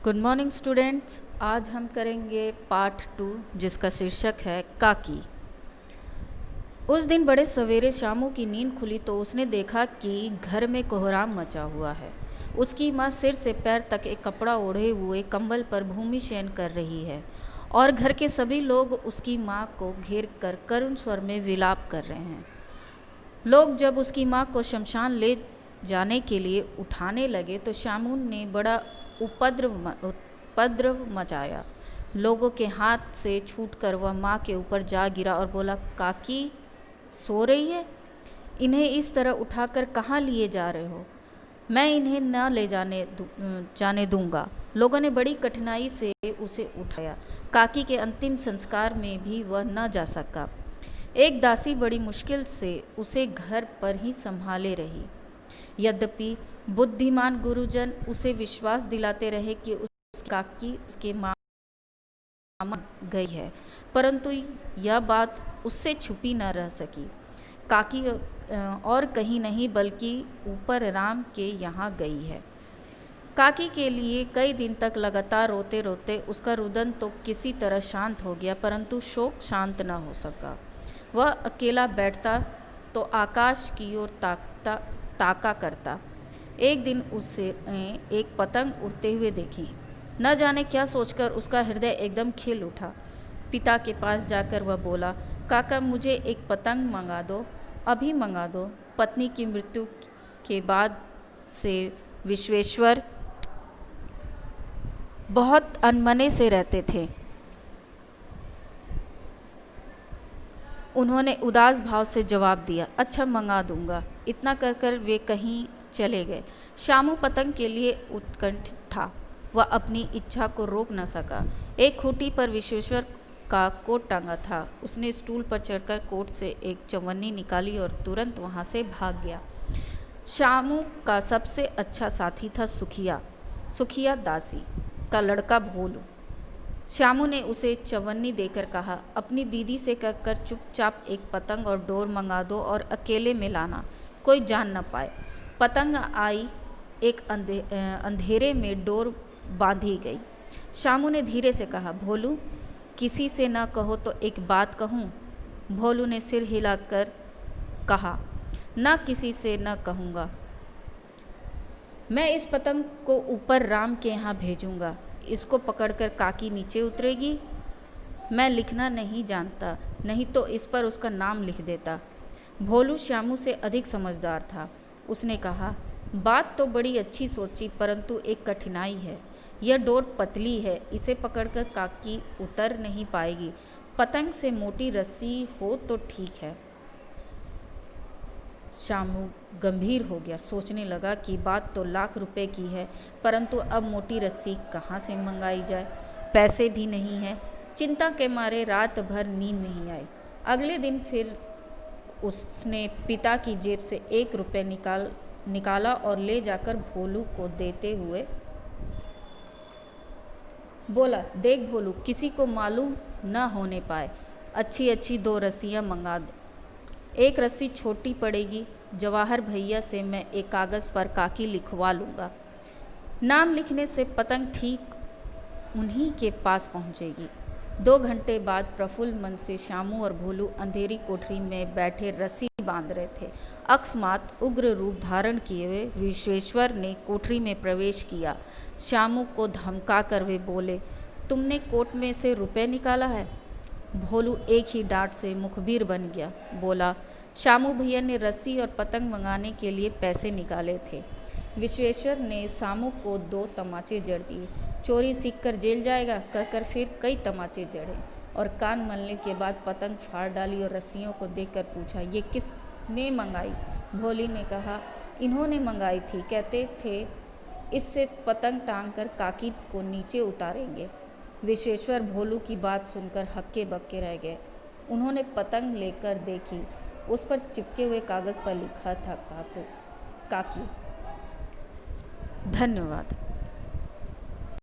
Good morning students. आज हम करेंगे पार्ट 2 जिसका शीर्षक है काकी। उस दिन बड़े सवेरे शामू की नींद खुली तो उसने देखा कि घर में कोहराम मचा हुआ है। उसकी माँ सिर से पैर तक एक कपड़ा ओढ़े हुए कंबल पर भूमि शयन कर रही है और घर के सभी लोग उसकी माँ को घेर कर करुण स्वर में विलाप कर रहे हैं। लोग जब उसकी माँ को शमशान ले जाने के लिए उठाने लगे तो शामू ने बड़ा उपद्रव मचाया। लोगों के हाथ से छूटकर वह माँ के ऊपर जा गिरा और बोला, काकी सो रही है? इन्हें इस तरह उठाकर कहाँ लिए जा रहे हो? मैं इन्हें न ले जाने दूंगा। लोगों ने बड़ी कठिनाई से उसे उठाया। काकी के अंतिम संस्कार में भी वह न जा सका। एक दासी बड़ी मुश्किल से उसे घर पर ही संभाले रही। यद्यपि बुद्धिमान गुरुजन उसे विश्वास दिलाते रहे कि उसकी काकी उसके मामा गई है, परंतु यह बात उससे छुपी न रह सकी। काकी और कहीं नहीं बल्कि ऊपर राम के यहाँ गई है। काकी के लिए कई दिन तक लगातार रोते रोते उसका रुदन तो किसी तरह शांत हो गया, परंतु शोक शांत न हो सका। वह अकेला बैठता तो आकाश की ओर ताका करता। एक दिन उसे एक पतंग उड़ते हुए देखी। न जाने क्या सोचकर उसका हृदय एकदम खिल उठा। पिता के पास जाकर वह बोला, काका मुझे एक पतंग मंगा दो, अभी मंगा दो। पत्नी की मृत्यु के बाद से विश्वेश्वर बहुत अनमने से रहते थे। उन्होंने उदास भाव से जवाब दिया, अच्छा मंगा दूंगा। इतना कहकर वे कहीं चले गए। शामू पतंग के लिए उत्कंठित था। वह अपनी इच्छा को रोक न सका। एक खूंटी पर विश्वेश्वर का कोट टांगा था। उसने स्टूल पर चढ़कर कोट से एक चवन्नी निकाली और तुरंत वहां से भाग गया। शामू का सबसे अच्छा साथी था सुखिया दासी का लड़का भोलू। शामू ने उसे चवन्नी देकर कहा, अपनी दीदी से कहकर चुपचाप एक पतंग और डोर मंगा दो और अकेले में लाना, कोई जान न पाए। पतंग आई। एक अंधेरे में डोर बांधी गई। शामू ने धीरे से कहा, भोलू किसी से न कहो तो एक बात कहूँ? भोलू ने सिर हिलाकर कहा, न किसी से न कहूँगा। मैं इस पतंग को ऊपर राम के यहाँ भेजूँगा। इसको पकड़कर काकी नीचे उतरेगी। मैं लिखना नहीं जानता, नहीं तो इस पर उसका नाम लिख देता। भोलू शामू से अधिक समझदार था। उसने कहा, बात तो बड़ी अच्छी सोची, परंतु एक कठिनाई है। यह डोर पतली है, इसे पकड़कर काकी उतर नहीं पाएगी। पतंग से मोटी रस्सी हो तो ठीक है। शामू गंभीर हो गया। सोचने लगा कि बात तो लाख रुपए की है, परंतु अब मोटी रस्सी कहाँ से मंगाई जाए? पैसे भी नहीं है। चिंता के मारे रात भर नींद नहीं आई। अगले दिन फिर उसने पिता की जेब से 1 रुपये निकाला और ले जाकर भोलू को देते हुए बोला, देख भोलू, किसी को मालूम न होने पाए। अच्छी अच्छी 2 रस्सियाँ मंगा दो। एक रस्सी छोटी पड़ेगी। जवाहर भैया से मैं एक कागज़ पर काकी लिखवा लूँगा। नाम लिखने से पतंग ठीक उन्हीं के पास पहुँचेगी। 2 घंटे बाद प्रफुल्ल मन से शामू और भोलू अंधेरी कोठरी में बैठे रस्सी बांध रहे थे। अकस्मात उग्र रूप धारण किए हुए विश्वेश्वर ने कोठरी में प्रवेश किया। शामू को धमका कर वे बोले, तुमने कोट में से रुपए निकाला है? भोलू एक ही डांट से मुखबिर बन गया। बोला, शामू भैया ने रस्सी और पतंग मंगाने के लिए पैसे निकाले थे। विश्वेश्वर ने शामू को 2 तमाचे जड़ दिए। चोरी सीख कर जेल जाएगा कहकर फिर कई तमाचे जड़े और कान मलने के बाद पतंग फाड़ डाली और रस्सियों को देखकर पूछा, ये किसने मंगाई? भोली ने कहा, इन्होंने मंगाई थी। कहते थे इससे पतंग टांग कर काकी को नीचे उतारेंगे। विश्वेश्वर भोलू की बात सुनकर हक्के बक्के रह गए। उन्होंने पतंग लेकर देखी। उस पर चिपके हुए कागज़ पर लिखा था, काकी। धन्यवाद।